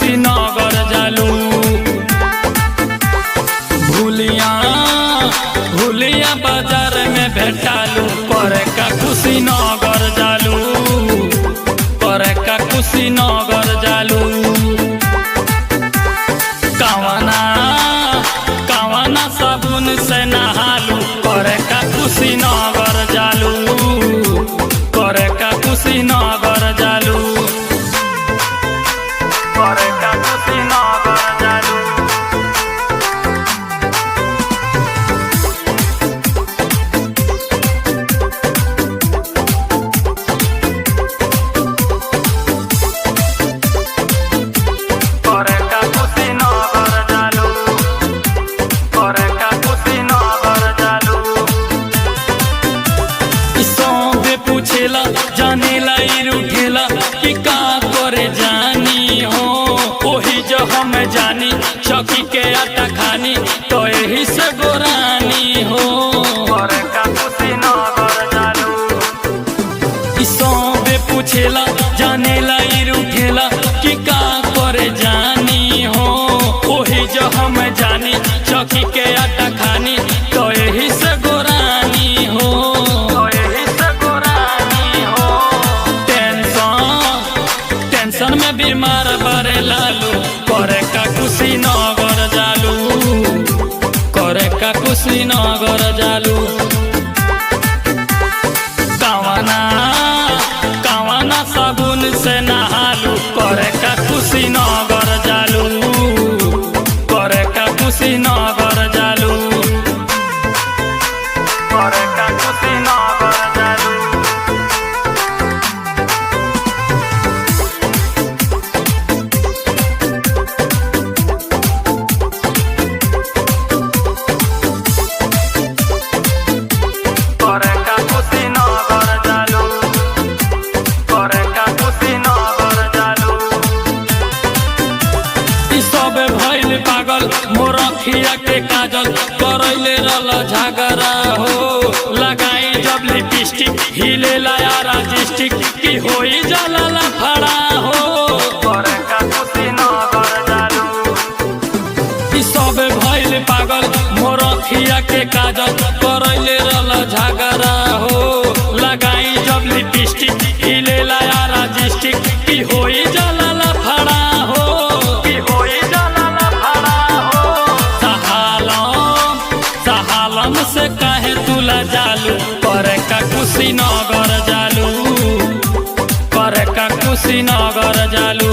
कुशीनगर जालू भूलिया बाजार में भेटालू करे का कुशीनगर जालू करे का कुशीनगर जालू कवना साबुन से नहालू करे का कुशीनगर जालू करे का कुशीनगर जालू करे का कुशीनगर जालू करे का कुशीनगर जालू करे का कुशीनगर जालू सौंदे पूछेला जानेला उठेला कि का करे जानी हो ओही जो हम जानी चौकी के आटा खानी तो यही से गोरानी हो करे का कुशीनगर जालू सौंदे पूछेला जानेला उठेला कि का करे जानी हो ओही जो हम जानी चौकी के आटा खानी तो यही से गोरानी हो टेंशन में बीमार बड़े लालू करे का कुशीनगर जालू करे का कुशीनगर जालू कवना साबुन से नहालू करे का कुशीनगर जालू करे का कुशीनगर जालू करे का कुशीनगर जालू करे का कुशीनगर जालू करे का कुशीनगर जालू ई सब भइल पागल मोर अखिया के काजल करैले रल झगड़ा हो लगाई जब लिपस्टिक हिले लाया डिस्ट्रिक्ट की होई जाला लफड़ा हो करे का कुशीनगर जालू ई सब भइल पागल मोर अखिया के काजल करैले रल झगड़ा हो लगाई जब लिपस्टिक हिले लाया डिस्ट्रिक्ट की होई जाला लफड़ा हो की होई जाला लफड़ा हो सहालम से काहे तुला जालू करे का कुशीनगर जालू करे का कुशीनगर जालू